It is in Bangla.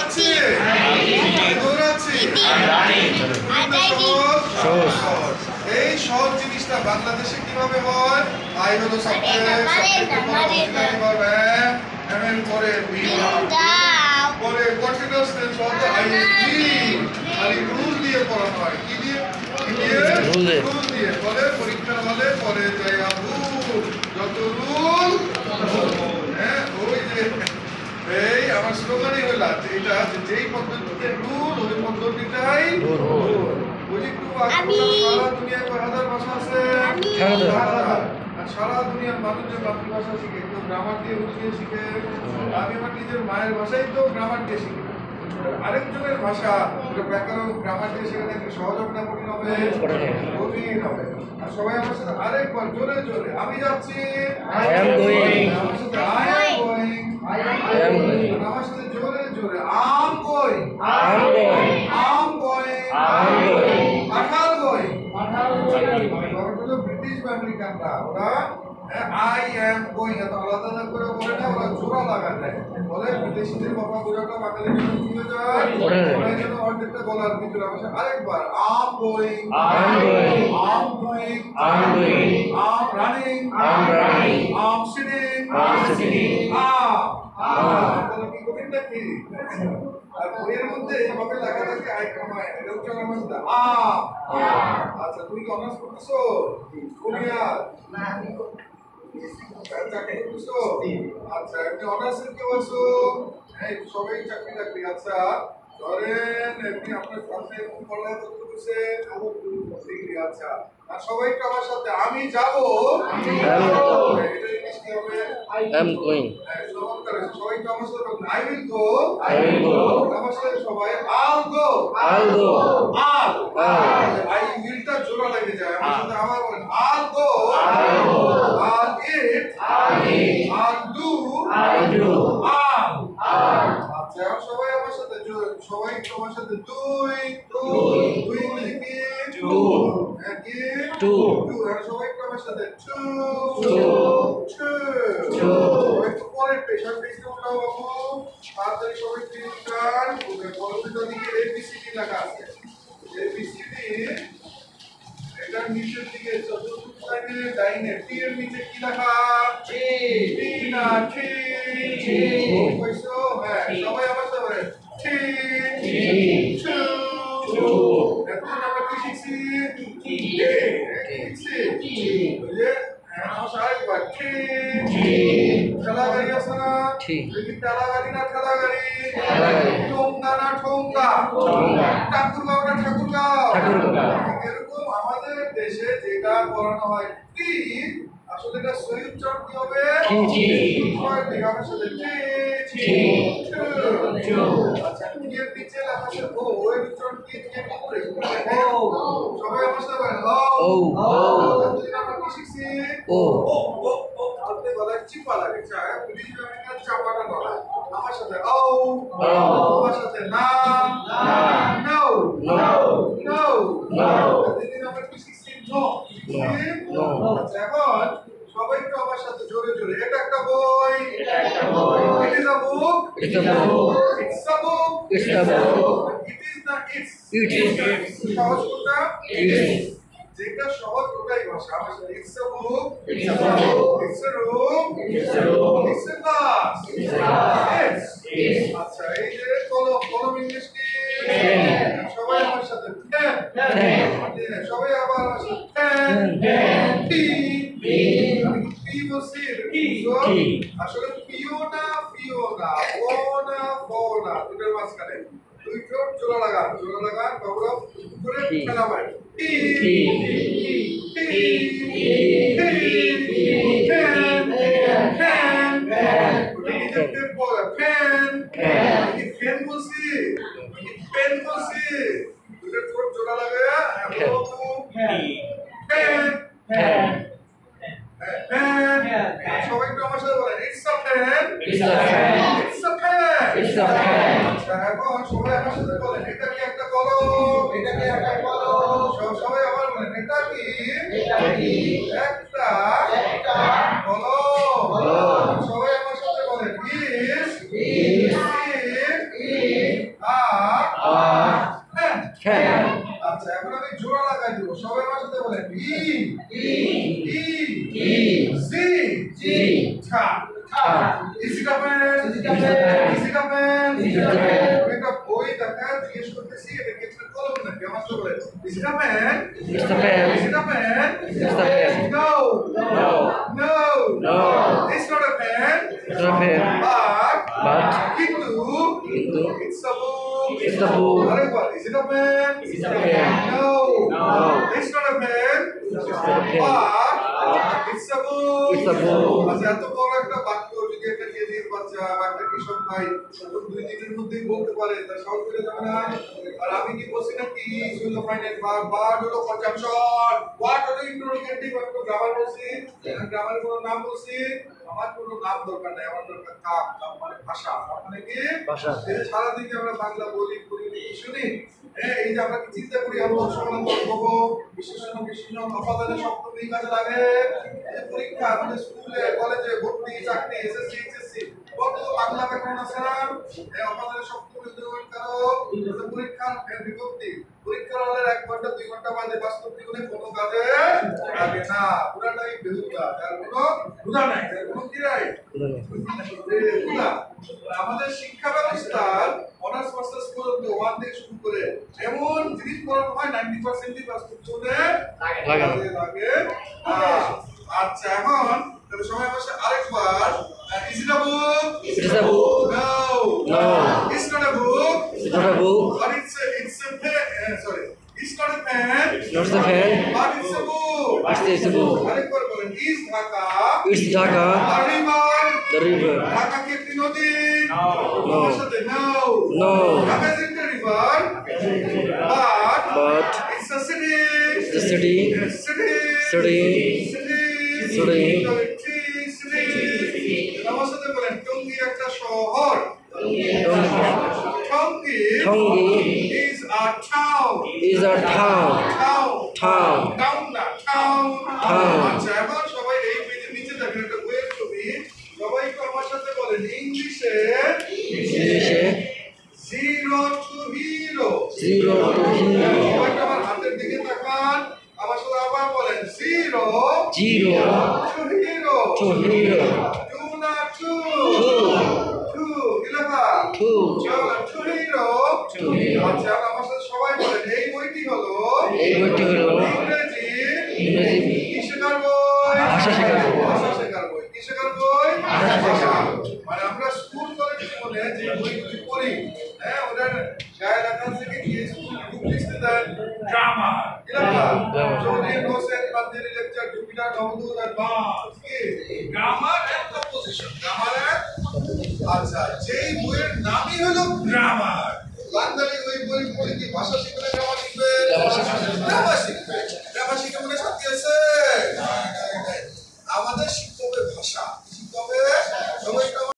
দৌড়াচ্ছি দৌড়াচ্ছি এই সহজ জিনিসটা বাংলাদেশে কিভাবে হয়? আই হলো পরে কন্টিনিউয়াস টেন্স হতো আই রুল দিয়ে পড়ানো হয়। কি দিয়ে? রুল দিয়ে। পরে পরীক্ষা হলে পরে যাই যত রুল হ্যাঁ ওই যে এই আমার স্লোগানই হলো এটা যেই পদ্ধতিতে রুল ওই পদ্ধতিটাই সারা দুনিয়ায় কয় হাজার ভাষা আছে? সারা দুনিয়ার মানুষ যে মাতৃভাষা শিখে কেউ গ্রামার দিয়ে বুঝিয়ে শিখে। আমি আমার নিজের মায়ের ভাষাই তো গ্রামার দিয়ে শিখি। আরেকজনের ভাষা ব্যাকরণ গ্রামার দিয়ে শেখানো একটু সহজ হবে না কঠিন হবে? কঠিন হবে। আর সবাই আমার সাথে আরেকবার জোরে জোরে আমি যাচ্ছি আমার সাথে জোরে জোরে আম গোয়িং পাঠাল গোয়িং ব্রিটিশ বা আমেরিকানরা ওরা I am going এত আলাদা না করে বলে না, ওরা জোড়া লাগা দেয় বলে বিদেশিদের কথা বোঝাটা বাঙালির জন্য কি হয়ে যায়? ওরা যেন অর্ধেকটা গলার ভিতরে আসে। আরেকবার I'm going I'm running I'm sitting কি কঠিন নাকি? আর বইয়ের মধ্যে এইভাবে লেখা থাকে আই কমায় এটা হচ্ছে আমার মধ্যে আচ্ছা তুমি কি অনার্স করতেছো? কোনিয়া চাকরি করতেছো? আচ্ছা এমনি অনার্সের কেউ আছো? হ্যাঁ সবাই চাকরি চাকরি। আচ্ছা ধরেন এমনি আপনার সামনে পড়ালেখা করতে করছে ডিগ্রি। আচ্ছা আর সবাই তো আমার সাথে আমি যাবো এটা জিনিস কি হবে? I am going। সবাই তো আমার সাথে I will go আমার সাথে সবাই I'll go I will টা জোড়া লাগে যায় আমার সাথে আমার বলেন I'll go I'll eat I'll do আচ্ছা সবাই আমার সাথে সবাই তোমার সাথে দুই লিখি টু আর সবাই আমার সাথে টু একটু পরে পেশার পেজটা উঠাও বাবু তাড়াতাড়ি সবাই তিনটার কলমটা দিকে এবিসিডি লেখা আছে। এবিসিডি এটার নিচের দিকে চতুর্থ লাইনে ডাইনে টি এর নিচে কি লেখা? টি না টি কইছো? হ্যাঁ সবাই আমার সাথে বলেন টি টু এখন আমরা কি শিখছি? টি আমার আরেকবার টি ঠেলা গাড়ি আছে না? ঠেলা গাড়ি না ঠেলা গাড়ি? ঠোঙ্গা না ঠোঙ্গা? ঠাকুরগাঁও না ঠাকুরগাঁও? এরকম আমাদের দেশে যেটা পড়ানো হয় টি আসলে এটা সহি উচ্চারণ কি হবে? আমার সাথে টি আচ্ছা টি এর নিচে লেখা আছে ও এর উচ্চারণ কি দিয়ে করে? সবাই আমার সাথে বলেন ও আমরা কি শিখছি? ও আপনি গলায় চিপা লাগে চায় পুলিশ আমেরিকার চাপাটা গলায় আমার সাথে ও আমার সাথে না নো দিন আমরা কি শিখছি? নো আচ্ছা এখন সবাই একটু আমার সাথে জোরে জোরে এটা একটা বই it is a book it's a book it is না it's সহজ কোনটা? যেটা সহজ ওটাই ভাষা। আমার সাথে it's a book it's a room it's a class আচ্ছা এই যে কলম ইংলিশ কি? সবাই আমার সাথে সবাই আবার আমার সাথে টি পি বলছি আসলে পিওনা ফোনা দুটোর মাঝখানে দুই ঠোঁট জোড়া লাগান বাবুরা করে খেলা হয় টি ফ্যান বলছি পেন বলছি দুটো ঠোঁট জোড়া লাগায়া সবাই একটু আমার সাথে বলেন it's a fan এখন সবাই আমার সাথে বলেন এটা কি একটা কলম? সবাই আবার বলেন এটা কি একটা কলম? সবাই আমার সাথে বলেন is ফ্যান। আচ্ছা এখন আমি জোড়া লাগাই দিব সবাই আমার সাথে বলেন জি ছা ইসিটা পেন ইসিটা পেন একটা বই দেখা জিজ্ঞেস করতেছি এটা কি একটা কলম নাকি আমার সাথে বলেন is it a pen is it a pen is it a pen is it a pen no no no no it's not a pen it's not a pen but কিন্তু it's a book it's the book আরেকবার is it a pen it's a pen no no it's not a pen it's not a pen but it's a book it's a book আচ্ছা এত বড় একটা বাক্য যদি একটা কেজির বাচ্চা বা একটা কৃষক ভাই তখন 2 দিনের মধ্যেই বলতে পারে তা সহজ করে যাবে না আর আমি কি বলছি না কি শুধু ফাইনাল ভার্ব হলো কনজাংশন হোয়াট হলো ইন্টারোগেটিভ একটা গ্রামার বলছি গ্রামারের কোনো নাম বলছি আমার কোনো নাম দরকার নাই আমার দরকার কাম কাম মানে ভাষা মানে কি ভাষা এই যে সারা দিন আমরা বাংলা বলি পড়ি শুনি এই যে আমরা কি চিন্তা করি আমরা সমাধান করব বিশেষণ অপাদানের শব্দ এই কাজে লাগে এই পরীক্ষা আমাদের স্কুলে কলেজে ভর্তি চাকরি এসএসসি এইচএসসি কত বাংলা ব্যাকরণ আছে না এই অপাদানের শব্দ ব্যবহার করো পরীক্ষার বিভক্তি পরীক্ষার হলে 1 ঘন্টা 2 ঘন্টা বাদে বাস্তব জীবনে কোনো কাজে লাগে না পুরাটাই বেহুদা তার কোনো হুদা নাই তার কোনো কি নাই হুদা আমাদের শিক্ষা ব্যবস্থার অনার্স মাস্টার্স পর্যন্ত 1 থেকে শুরু করে এমন জিনিস পড়ানো হয় 90% ই বাস্তব জীবনে লাগে আচ্ছা এখন তাহলে সবাই বসে আরেকবার is it a book it is a book no it's not a book it's not a book but it's a pen sorry it's not a pen not a pen but it's a book it's a book আরেকবার বলেন is Dhaka it's Dhaka the river Dhaka কি একটি নদী no আমার সাথে no Dhaka is a river but it's a city the city আমার সাথে বলেন টঙ্গী একটা শহর Tongi is a town না town আচ্ছা এখন সবাই এই পেজের নিচে দেখেন একটা বইয়ের ছবি সবাই একটু আমার সাথে বলেন ইংলিশে zero to hero সবাই আমার হাতের দিকে তাকান আমার সাথে আবার বলেন zero to hero do না to কি লেখা চলো to hero আচ্ছা আমার সাথে সবাই বলেন এই বইটি হলো ইংরেজি কি শেখার বই ভাষা শেখার বই কি শেখার বই ভাষা মানে আমরা স্কুল কলেজ জীবনে যে বইগুলি পড়ি হ্যাঁ ওদের গায়ে লেখা থেকে কি স্কুল বুক লিখতে দেন গ্রামার কি লেখা যদি নোসেন বান্দেরি লেকচার জুপিটার নবদূত আর বাস কি গ্রামার এন্ড কম্পোজিশন আচ্ছা যেই বইয়ের নামই হলো গ্রামার বাঙালি ওই বই পড়ে কি ভাষা শিখবে গ্রামার শিখবে গ্রামার শিখবে